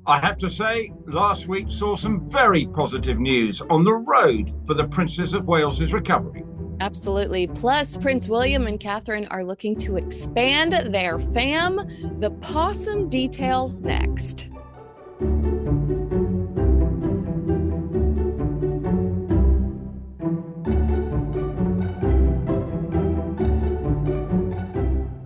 I have to say, last week saw some very positive news on the road for the Princess of Wales's recovery. Absolutely. Plus, Prince William and Catherine are looking to expand their fam. The possum details next.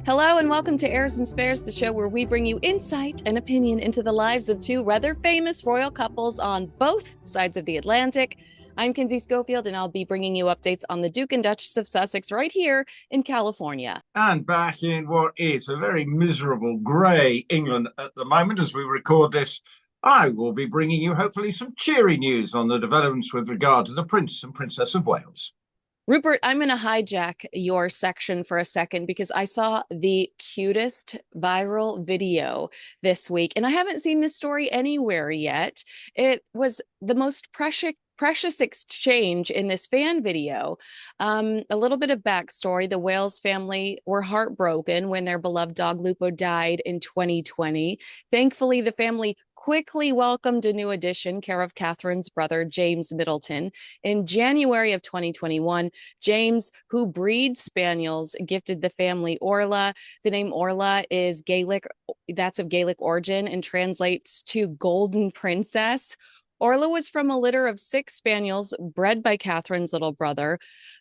Hello and welcome to Airs and Spares, the show where we bring you insight and opinion into the lives of two rather famous royal couples on both sides of the Atlantic. I'm Kinsey Schofield, and I'll be bringing you updates on the Duke and Duchess of Sussex right here in California. And back in what is a very miserable grey England at the moment as we record this, I will be bringing you hopefully some cheery news on the developments with regard to the Prince and Princess of Wales. Rupert, I'm going to hijack your section for a second because I saw the cutest viral video this week, and I haven't seen this story anywhere yet. It was the most precious exchange in this fan video. A little bit of backstory. The Wales family were heartbroken when their beloved dog Lupo died in 2020. Thankfully, the family quickly welcomed a new addition, care of Catherine's brother, James Middleton. In January of 2021, James, who breeds spaniels, gifted the family Orla. The name Orla is Gaelic, that's of Gaelic origin, and translates to Golden Princess. Orla was from a litter of 6 spaniels bred by Catherine's little brother.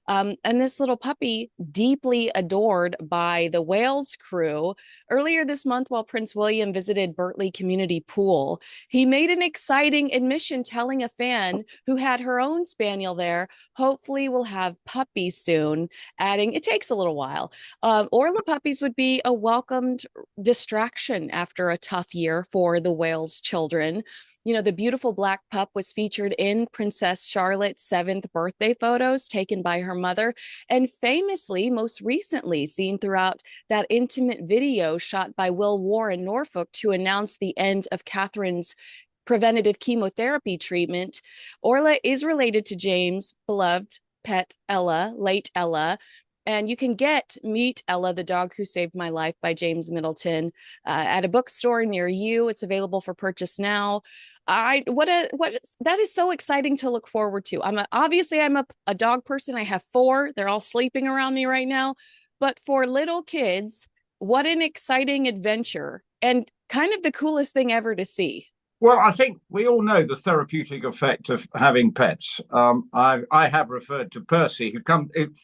And this little puppy, deeply adored by the Wales crew. Earlier this month, while Prince William visited Berkeley Community Pool, he made an exciting admission telling a fan who had her own spaniel there, hopefully we'll have puppies soon, adding, it takes a little while. Orla puppies would be a welcomed distraction after a tough year for the Wales children. You know, the beautiful black pup was featured in Princess Charlotte's 7th birthday photos taken by her mother, and famously, most recently, seen throughout that intimate video shot by Will Warr in Norfolk to announce the end of Catherine's preventative chemotherapy treatment. Orla is related to James' beloved pet Ella, late Ella. And you can get Meet Ella, the Dog Who Saved My Life by James Middleton at a bookstore near you. It's available for purchase now. That is so exciting to look forward to. I'm a dog person. I have 4. They're all sleeping around me right now. But for little kids, what an exciting adventure and kind of the coolest thing ever to see. Well, I think we all know the therapeutic effect of having pets. I have referred to Percy,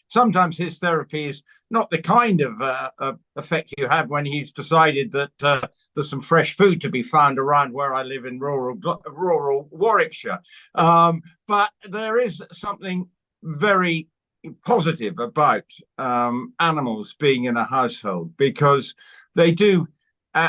sometimes his therapy is not the kind of effect you have when he's decided that there's some fresh food to be found around where I live in rural Warwickshire. But there is something very positive about animals being in a household because they do.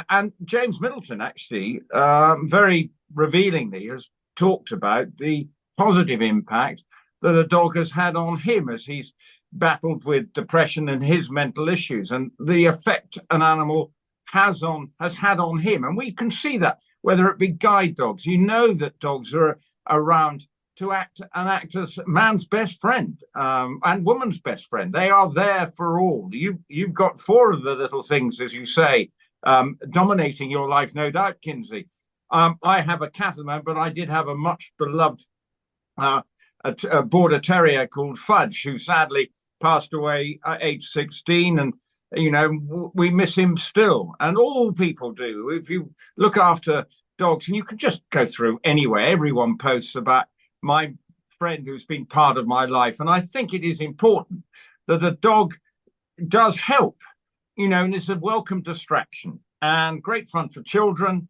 And James Middleton actually very revealingly has talked about the positive impact that a dog has had on him as he's battled with depression and his mental issues and the effect an animal has had on him. And we can see that whether it be guide dogs. You know that dogs are around to act as man's best friend and woman's best friend. They are there for all. You've got 4 of the little things, as you say, dominating your life, no doubt, Kinsey. I have a cat at the moment, but I did have a much beloved a border terrier called Fudge, who sadly passed away at age 16. And, you know, we miss him still. And all people do. If you look after dogs, and you can just go through anywhere, everyone posts about my friend who's been part of my life. And I think it is important that a dog does help. You know, and it's a welcome distraction and great fun for children.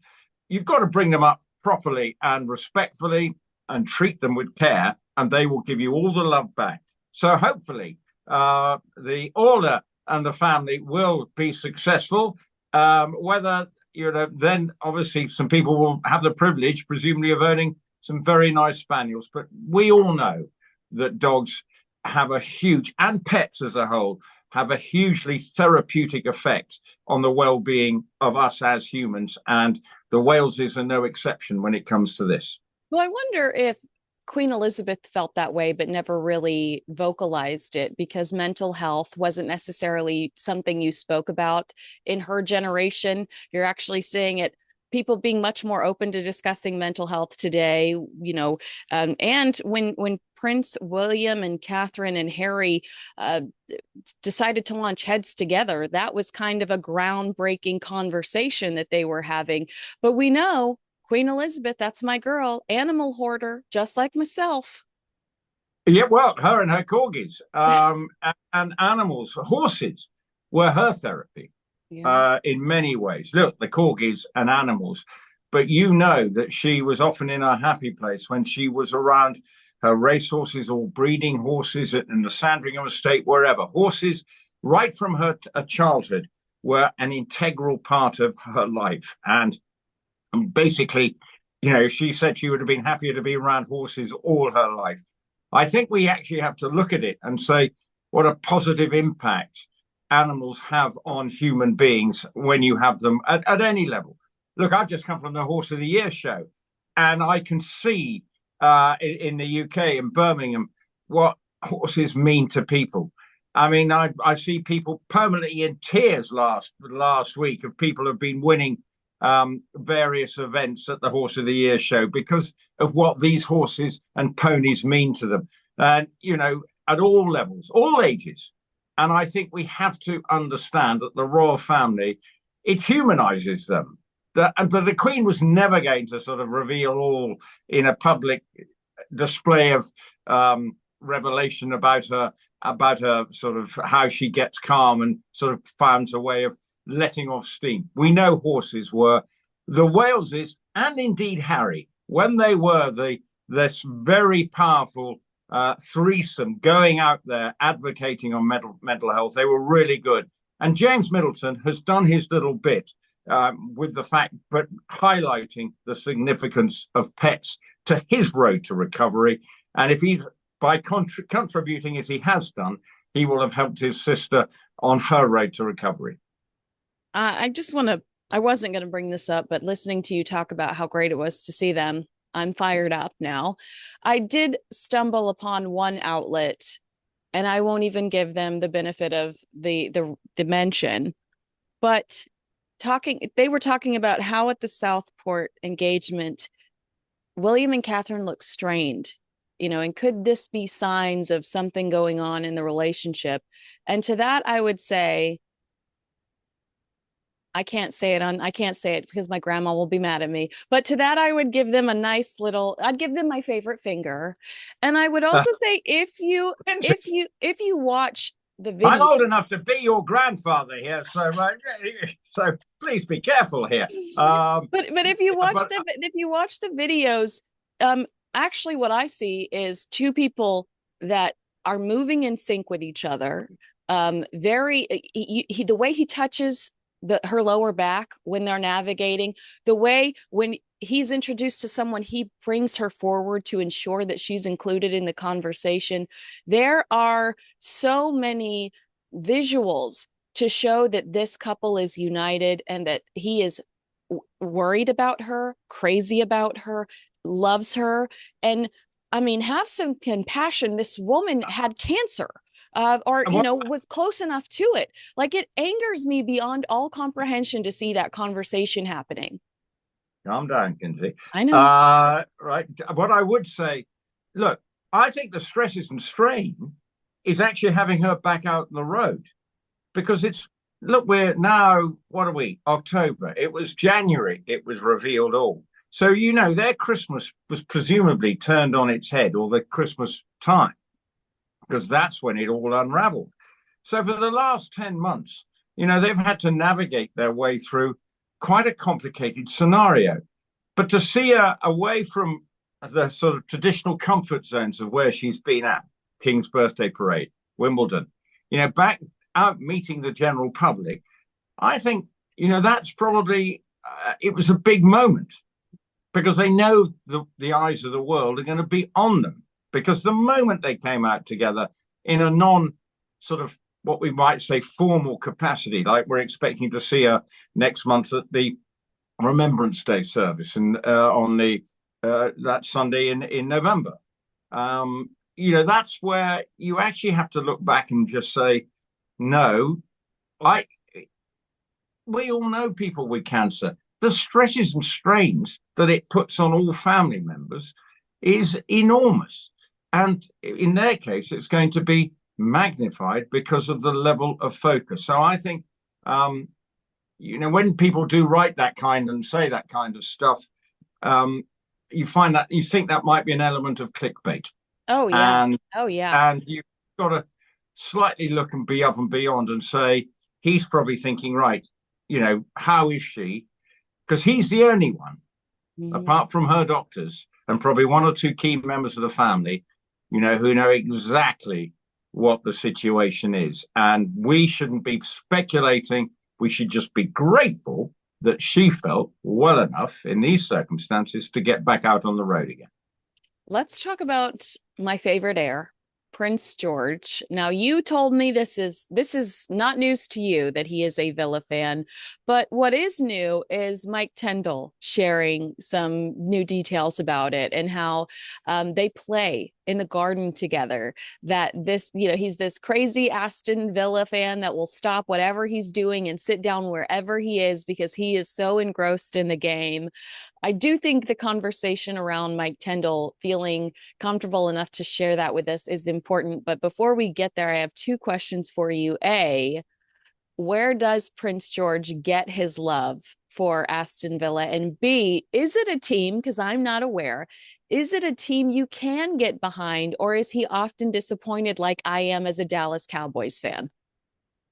You've got to bring them up properly and respectfully and treat them with care, and they will give you all the love back. So hopefully the Orla and the family will be successful. Whether, you know, then obviously some people will have the privilege, presumably, of owning some very nice spaniels. But we all know that dogs have a huge, and pets as a whole, have a hugely therapeutic effect on the well-being of us as humans, and the Waleses are no exception when it comes to this. Well, I wonder if Queen Elizabeth felt that way, but never really vocalized it because mental health wasn't necessarily something you spoke about in her generation. You're actually seeing it people being much more open to discussing mental health today, and when Prince William and Catherine and Harry decided to launch Heads Together, that was kind of a groundbreaking conversation that they were having. But we know Queen Elizabeth, that's my girl, animal hoarder, just like myself. Yeah, well, her and her corgis, and animals, horses were her therapy. Yeah. In many ways. Look, the corgis and animals, but you know that she was often in a happy place when she was around her racehorses or breeding horses in the Sandringham estate, wherever. Horses, right from her childhood, were an integral part of her life. And basically, she said she would have been happier to be around horses all her life. I think we actually have to look at it and say what a positive impact animals have on human beings when you have them at any level. Look, I've just come from the Horse of the Year show, and I can see in the UK, in Birmingham, what horses mean to people. I mean, I see people permanently in tears last week of people who have been winning various events at the Horse of the Year show because of what these horses and ponies mean to them. And, at all levels, all ages. And I think we have to understand that the royal family, it humanizes them. But the Queen was never going to sort of reveal all in a public display of revelation about her sort of how she gets calm and sort of finds a way of letting off steam. We know horses were the Waleses and indeed Harry, when they were this very powerful threesome going out there advocating on mental health. They were really good. And James Middleton has done his little bit with the fact, but highlighting the significance of pets to his road to recovery. And if he's, by contributing as he has done, he will have helped his sister on her road to recovery. I wasn't going to bring this up, but listening to you talk about how great it was to see them, I'm fired up now. I did stumble upon one outlet, and I won't even give them the benefit of the mention, but they were talking about how at the Southport engagement, William and Catherine looked strained, and could this be signs of something going on in the relationship? And to that, I would say, I can't say it because my grandma will be mad at me. But to that, I would give them I'd give them my favorite finger. And I would also say if you watch the video. I'm old enough to be your grandfather here, so please be careful here. But if you watch the videos, actually what I see is two people that are moving in sync with each other. The way he touches her lower back when they're navigating, the way when he's introduced to someone, he brings her forward to ensure that she's included in the conversation. There are so many visuals to show that this couple is united and that he is worried about her, crazy about her, loves her. And I mean, have some compassion. This woman had cancer. Was close enough to it. Like, it angers me beyond all comprehension to see that conversation happening. Calm down, Kinsey. I know. Right. What I would say, look, I think the stresses and strain is actually having her back out on the road, because we're now, what are we? October. It was January. It was revealed all. So, their Christmas was presumably turned on its head, or the Christmas time, because that's when it all unraveled. So for the last 10 months, they've had to navigate their way through quite a complicated scenario. But to see her away from the sort of traditional comfort zones of where she's been at, King's Birthday Parade, Wimbledon, back out meeting the general public, I think, that's probably, it was a big moment, because they know the eyes of the world are going to be on them. Because the moment they came out together in a non sort of what we might say formal capacity, like we're expecting to see her next month at the Remembrance Day service and on that Sunday in November, that's where you actually have to look back and just say, no, we all know people with cancer. the stresses and strains that it puts on all family members is enormous. And in their case, it's going to be magnified because of the level of focus. So I think, when people do write that kind and say that kind of stuff, you find that you think that might be an element of clickbait. Oh, yeah. Oh, yeah. And you've got to slightly look and be up and beyond and say, he's probably thinking, right, how is she? Because he's the only one, apart from her doctors and probably one or two key members of the family, who know exactly what the situation is. And we shouldn't be speculating. We should just be grateful that she felt well enough in these circumstances to get back out on the road again. Let's talk about my favorite heir, Prince George. Now, you told me this is not news to you that he is a Villa fan, but what is new is Mike Tindall sharing some new details about it and how they play in the garden together. That he's this crazy Aston Villa fan that will stop whatever he's doing and sit down wherever he is because he is so engrossed in the game. I do think the conversation around Mike Tindall feeling comfortable enough to share that with us is important. But before we get there, I have two questions for you. A, where does Prince George get his love for Aston Villa? And B, is it a team, because I'm not aware, is it a team you can get behind, or is he often disappointed like I am as a Dallas Cowboys fan?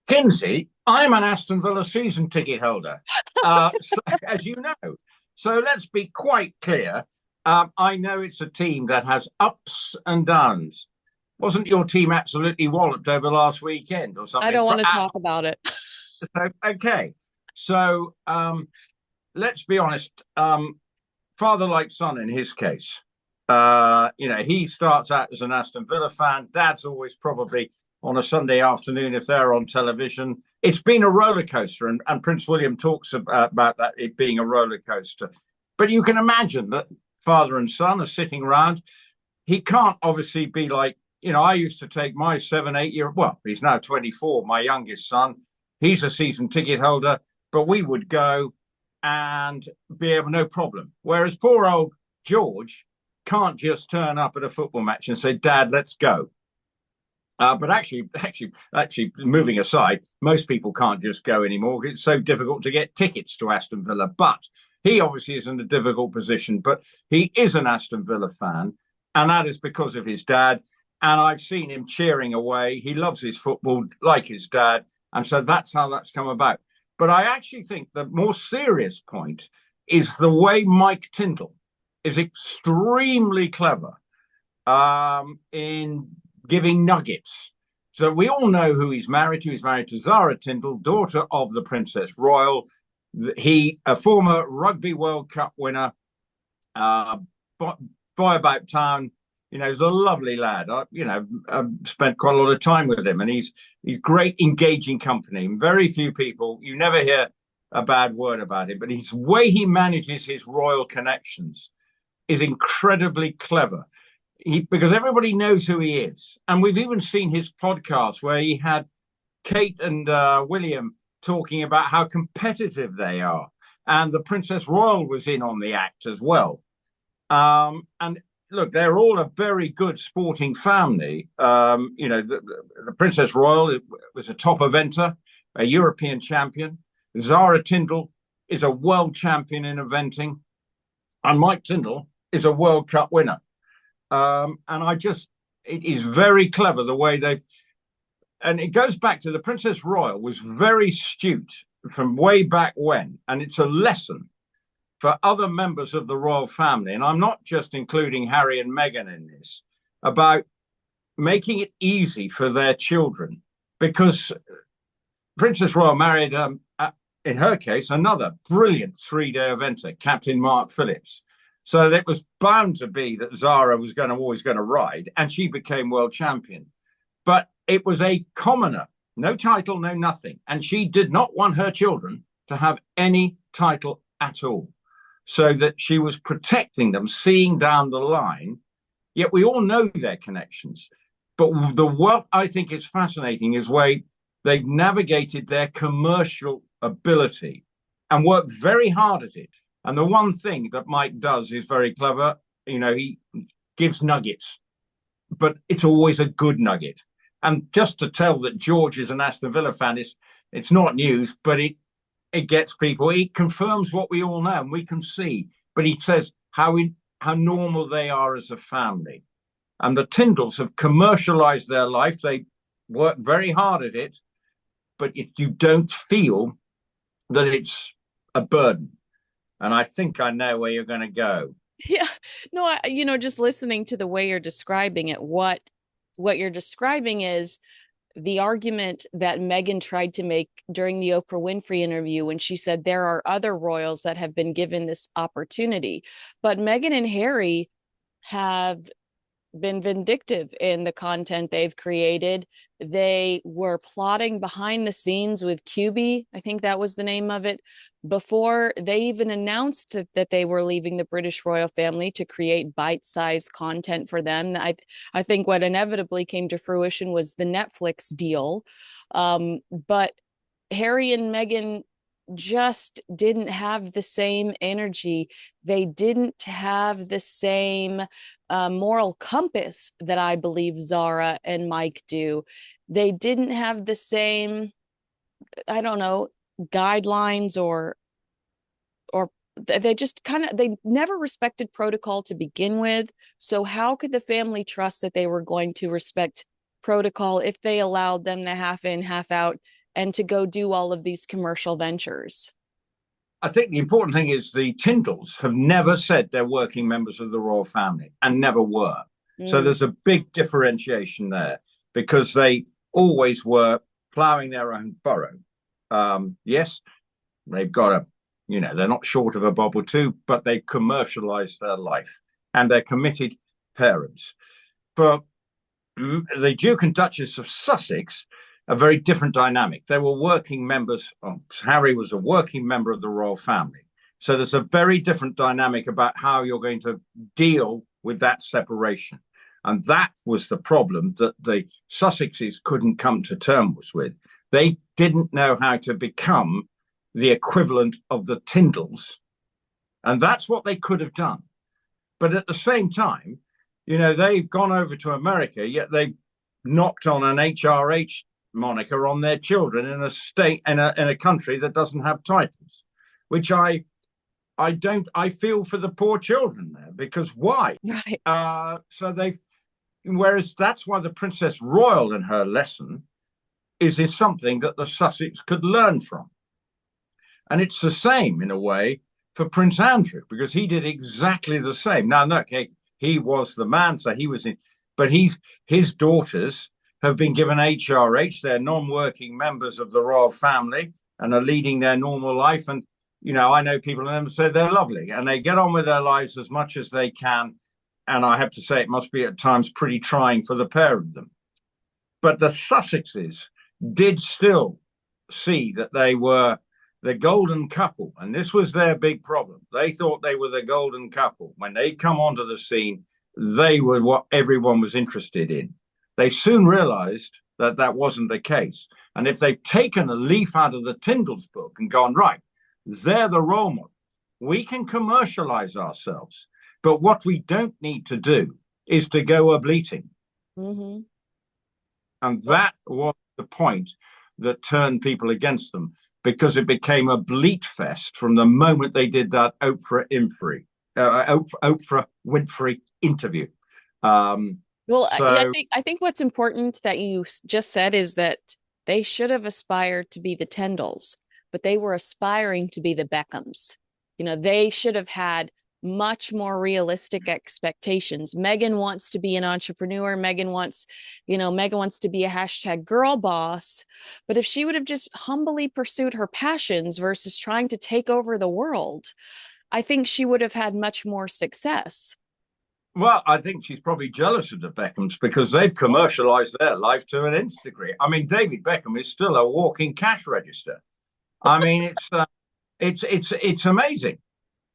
Kinsey, I'm an Aston Villa season ticket holder, as you know. So let's be quite clear. I know it's a team that has ups and downs. Wasn't your team absolutely walloped over last weekend or something? I don't want to talk about it. Okay. So let's be honest. Father like son in his case. He starts out as an Aston Villa fan. Dad's always probably on a Sunday afternoon if they're on television. It's been a roller coaster, and Prince William talks about that, it being a roller coaster. But you can imagine that father and son are sitting around. He can't obviously be like, I used to take my 7-8 year, well, he's now 24, my youngest son. He's a season ticket holder, but we would go and be able, no problem. Whereas poor old George can't just turn up at a football match and say, Dad, let's go. But actually, moving aside, most people can't just go anymore. It's so difficult to get tickets to Aston Villa. But he obviously is in a difficult position. But he is an Aston Villa fan, and that is because of his dad. And I've seen him cheering away. He loves his football like his dad. And so that's how that's come about. But I actually think the more serious point is the way Mike Tindall is extremely clever in giving nuggets. So we all know who he's married to. He's married to Zara Tindall, daughter of the Princess Royal. He, a former Rugby World Cup winner, boy about town. He's a lovely lad. I've spent quite a lot of time with him, and he's great, engaging company. Very few people, you never hear a bad word about him, but his way he manages his royal connections is incredibly clever. Because everybody knows who he is. And we've even seen his podcast where he had Kate and William talking about how competitive they are. And the Princess Royal was in on the act as well. And look, they're all a very good sporting family. The Princess Royal was a top eventer, a European champion. Zara Tindall is a world champion in eventing. And Mike Tindall is a World Cup winner. It is very clever the way and it goes back to the Princess Royal was very astute from way back when. And it's a lesson for other members of the royal family. And I'm not just including Harry and Meghan in this, about making it easy for their children, because Princess Royal married, in her case, another brilliant 3-day eventer, Captain Mark Phillips. So it was bound to be that Zara was always going to ride, and she became world champion. But it was a commoner, no title, no nothing. And she did not want her children to have any title at all. So that she was protecting them, seeing down the line. Yet we all know their connections. But what I think is fascinating is way they've navigated their commercial ability and work very hard at it. And the one thing that Mike does is very clever. He gives nuggets, but it's always a good nugget. And just to tell that George is an Aston Villa fan, it's not news, but it gets people. It confirms what we all know and we can see. But he says how normal they are as a family. And the Tindalls have commercialized their life. They work very hard at it, but you don't feel that it's a burden. And I think I know where you're going to go. Yeah. No, just listening to the way you're describing it, what you're describing is the argument that Meghan tried to make during the Oprah Winfrey interview when she said there are other royals that have been given this opportunity. But Meghan and Harry have been vindictive in the content they've created. They were plotting behind the scenes with QB, I think that was the name of it, before they even announced that they were leaving the British royal family to create bite-sized content for them. I think what inevitably came to fruition was the Netflix deal. But Harry and Meghan just didn't have the same energy. They didn't have the same moral compass that I believe Zara and Mike do. They didn't have the same, I don't know, guidelines or they just they never respected protocol to begin with. So how could the family trust that they were going to respect protocol if they allowed them to half in, half out and to go do all of these commercial ventures? I think the important thing is the Tindalls have never said they're working members of the royal family and never were. So there's a big differentiation there because they always were ploughing their own furrow. Yes, they've got they're not short of a bob or two, but they've commercialized their life and they're committed parents. But the Duke and Duchess of Sussex, a very different dynamic. They were working members. Harry was a working member of the royal family. So there's a very different dynamic about how you're going to deal with that separation. And that was the problem that the Sussexes couldn't come to terms with. They didn't know how to become the equivalent of the Tindalls. And that's what they could have done. But at the same time, they've gone over to America, yet they've knocked on an HRH moniker on their children in a state in a country that doesn't have titles, which I feel for the poor children there, because why? Right. Whereas that's why the Princess Royal and her lesson is something that the Sussex could learn from. And it's the same in a way for Prince Andrew, because he did exactly the same. Now, no, okay, he was the man, so he was in, but his daughters have been given HRH. They're non-working members of the royal family and are leading their normal life. And, I know people in them say they're lovely and they get on with their lives as much as they can. And I have to say it must be at times pretty trying for the pair of them. But the Sussexes did still see that they were the golden couple. And this was their big problem. They thought they were the golden couple. When they come onto the scene, they were what everyone was interested in. They soon realized that that wasn't the case. And if they've taken a leaf out of the Tindalls book and gone, right, they're the role model, we can commercialize ourselves. But what we don't need to do is to go a-bleating. Mm-hmm. And that was the point that turned people against them, because it became a bleat fest from the moment they did that Oprah Winfrey interview. Well, I think what's important that you just said is that they should have aspired to be the Tindalls, but they were aspiring to be the Beckhams. They should have had much more realistic expectations. Meghan wants to be an entrepreneur. Meghan wants to be a hashtag girl boss. But if she would have just humbly pursued her passions versus trying to take over the world, I think she would have had much more success. Well, I think she's probably jealous of the Beckhams because they've commercialized their life to an nth degree. I mean, David Beckham is still a walking cash register. I mean, it's amazing.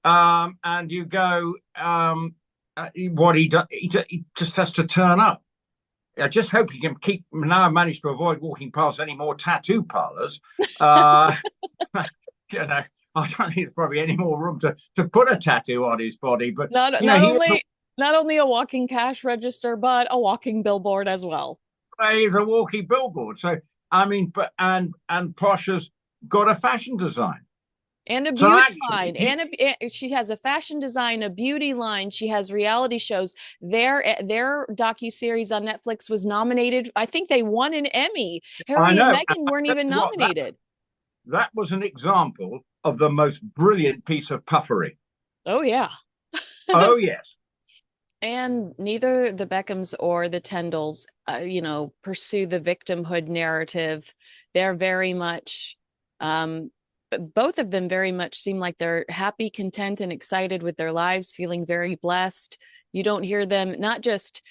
And you go, what he does, he just has to turn up. I just hope he can now manage to avoid walking past any more tattoo parlors. I I don't think there's probably any more room to put a tattoo on his body. But Not you know, not only not only a walking cash register, but a walking billboard as well. he's a walking billboard. So I mean, but and Posh has got a fashion design. And a So beauty actually, line, she has a fashion design, a beauty line. She has reality shows. Their docu-series on Netflix was nominated. I think they won an Emmy. I Harry and know. Meghan weren't And even what nominated. that was an example of the most brilliant piece of puffery. Oh yeah. Oh yes. And neither the Beckhams or the Tindalls, pursue the victimhood narrative. They're very much, both of them very much seem like they're happy, content, and excited with their lives, feeling very blessed. You don't hear them not just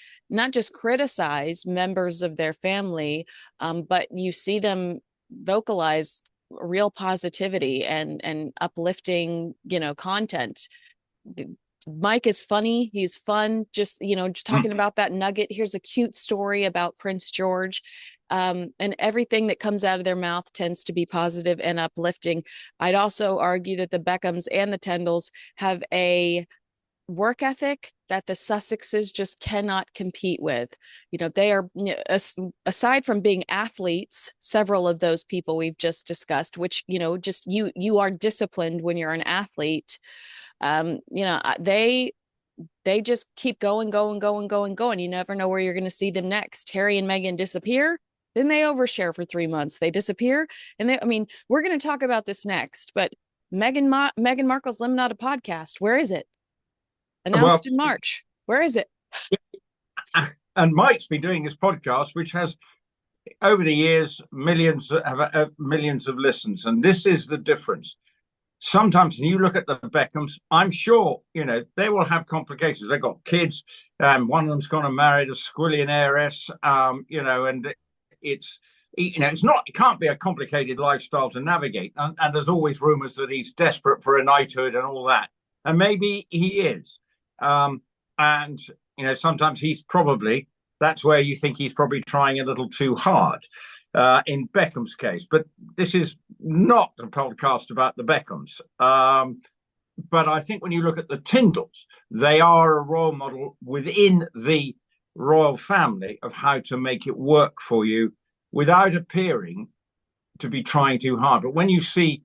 criticize members of their family, but you see them vocalize real positivity and uplifting, content. Mike is funny. He's fun. Just talking about that nugget. Here's a cute story about Prince George. And everything that comes out of their mouth tends to be positive and uplifting. I'd also argue that the Beckhams and the Tindalls have a work ethic that the Sussexes just cannot compete with. They are, aside from being athletes, several of those people we've just discussed, which, just you are disciplined when you're an athlete. They just keep going, going, going, going, going. You never know where you're going to see them next. Harry and Meghan disappear, then they overshare for 3 months. They disappear, and we're going to talk about this next. But Meghan Markle's Lemonada podcast, where is it? Well, Announced in March. Where is it? and Mike's been doing this podcast, which has over the years millions of listens, and this is the difference. Sometimes when you look at the Beckhams, I'm sure, they will have complications. They've got kids. One of them's going to marry the squillion heiress, and it can't be a complicated lifestyle to navigate. And there's always rumors that he's desperate for a knighthood and all that. And maybe he is. And, sometimes that's where you think he's probably trying a little too hard. In Beckham's case, but this is not a podcast about the Beckhams. But I think when you look at the Tindalls, they are a role model within the royal family of how to make it work for you without appearing to be trying too hard. But when you see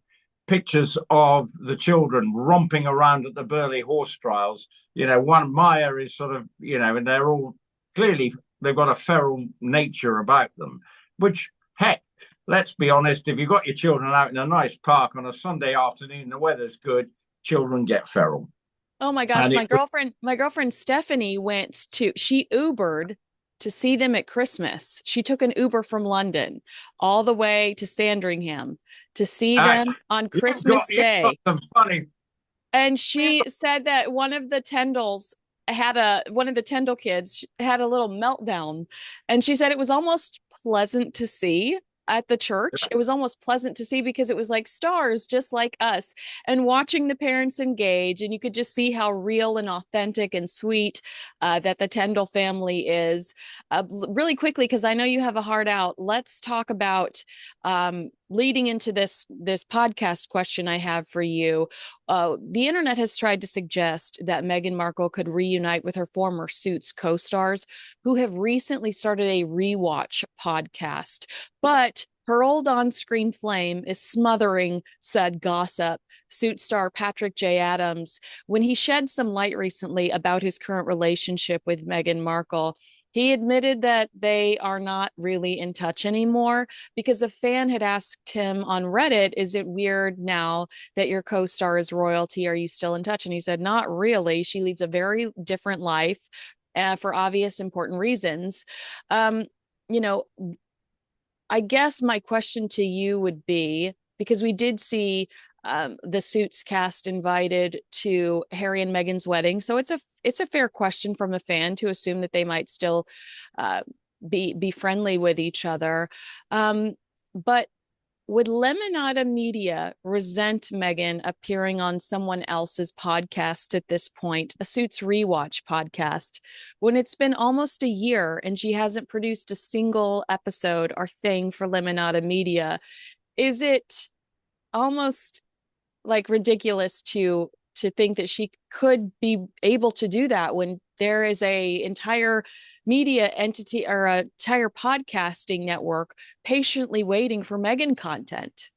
pictures of the children romping around at the Burley horse trials, one Maya is sort of, and they're all clearly, they've got a feral nature about them, which, heck, let's be honest, if you've got your children out in a nice park on a Sunday afternoon, the weather's good, children get feral. Oh my gosh, my girlfriend Stephanie she Ubered to see them at Christmas. She took an Uber from London all the way to Sandringham to see them on Christmas Day. You've got some funny. And she said that one of the Tindall kids had a little meltdown, and she said it was almost pleasant to see at the church. It was almost pleasant to see because it was like stars just like us, and watching the parents engage, and you could just see how real and authentic and sweet that the Tindall family is. Really quickly, because I know you have a heart out, let's talk about leading into this podcast question I have for you. The internet has tried to suggest that Meghan Markle could reunite with her former Suits co-stars, who have recently started a rewatch podcast. But her old on-screen flame is smothering said gossip. Suit star Patrick J. Adams, when he shed some light recently about his current relationship with Meghan Markle, he admitted that they are not really in touch anymore, because a fan had asked him on Reddit, is it weird now that your co-star is royalty? Are you still in touch? And he said, not really. She leads a very different life for obvious, important reasons. I guess my question to you would be, because we did see the Suits cast invited to Harry and Meghan's wedding, so it's a fair question from a fan to assume that they might still be friendly with each other. But would Lemonada Media resent Meghan appearing on someone else's podcast at this point, a Suits rewatch podcast, when it's been almost a year and she hasn't produced a single episode or thing for Lemonada Media? Is it almost like ridiculous to think that she could be able to do that when there is a entire media entity or a entire podcasting network patiently waiting for Meghan content.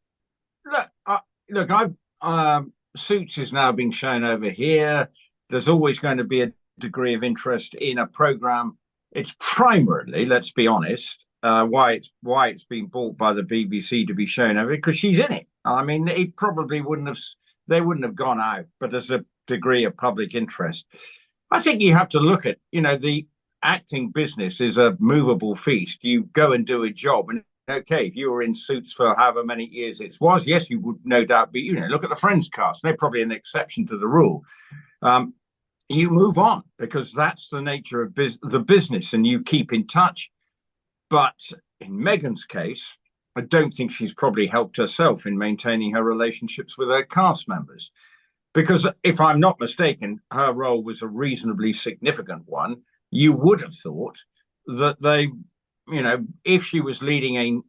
Look, I've Suits is now being shown over here. There's always going to be a degree of interest in a program. It's primarily, let's be honest, why it's been bought by the BBC to be shown over, because she's in it. I mean, it probably they wouldn't have gone out, but there's a degree of public interest. I think you have to look at, the acting business is a movable feast. You go and do a job, and okay, if you were in Suits for however many years it was, yes, you would no doubt be, look at the Friends cast. They're probably an exception to the rule. You move on because that's the nature of the business, and you keep in touch. But in Meghan's case, I don't think she's probably helped herself in maintaining her relationships with her cast members. Because if I'm not mistaken, her role was a reasonably significant one. You would have thought that they, if she was leading a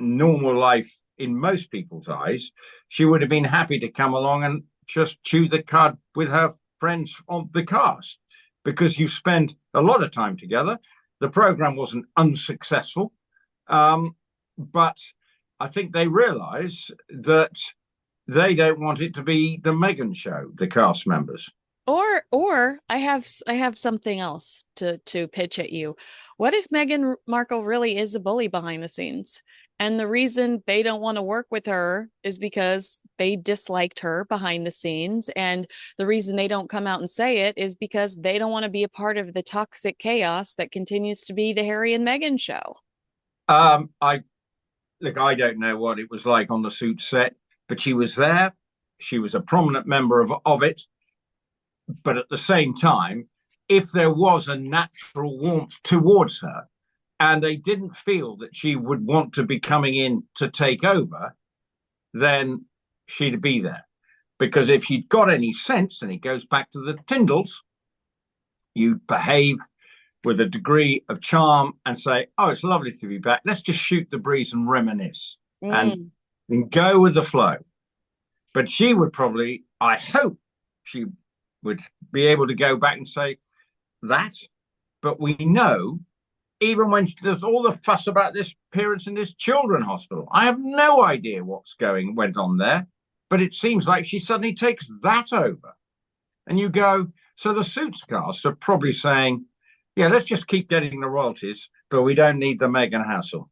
normal life in most people's eyes, she would have been happy to come along and just chew the cud with her friends on the cast, because you spend a lot of time together. The program wasn't unsuccessful, but I think they realize that they don't want it to be the Meghan show, the cast members. Or I have something else to pitch at you. What if Meghan Markle really is a bully behind the scenes? And the reason they don't want to work with her is because they disliked her behind the scenes. And the reason they don't come out and say it is because they don't want to be a part of the toxic chaos that continues to be the Harry and Meghan show. I don't know what it was like on the Suits set, but she was there. She was a prominent member of it. But at the same time, if there was a natural warmth towards her, and they didn't feel that she would want to be coming in to take over, then she'd be there. Because if she'd got any sense, and it goes back to the Tindalls, you'd behave with a degree of charm and say, oh, it's lovely to be back. Let's just shoot the breeze and reminisce and go with the flow. But she would probably, I hope she would be able to go back and say that. But we know, even when there's all the fuss about this appearance in this children's hospital, I have no idea went on there, but it seems like she suddenly takes that over. And you go, so the Suits cast are probably saying, yeah, let's just keep getting the royalties, but we don't need the Meghan hassle.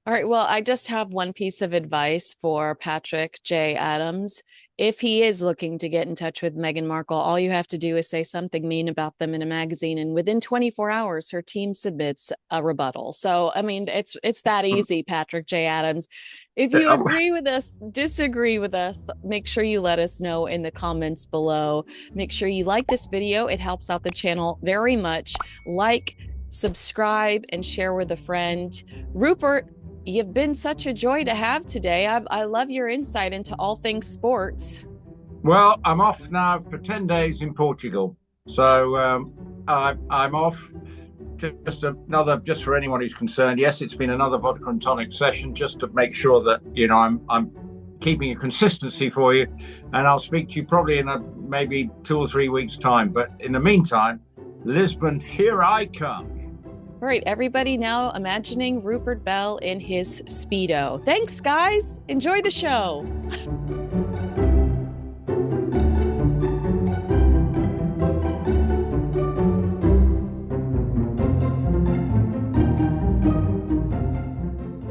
All right. Well, I just have one piece of advice for Patrick J. Adams. If he is looking to get in touch with Meghan Markle, all you have to do is say something mean about them in a magazine, and within 24 hours, her team submits a rebuttal. So, I mean, it's that easy, Patrick J. Adams. If you agree with us, disagree with us, make sure you let us know in the comments below. Make sure you like this video. It helps out the channel very much. Like, subscribe, and share with a friend. Rupert, you've been such a joy to have today. I love your insight into all things sports. Well, I'm off now for 10 days in Portugal. So I'm off. Just for anyone who's concerned, yes, it's been another vodka and tonic session, just to make sure that, I'm keeping a consistency for you. And I'll speak to you probably in maybe 2 or 3 weeks' time. But in the meantime, Lisbon, here I come. All right, everybody now imagining Rupert Bell in his Speedo. Thanks, guys. Enjoy the show.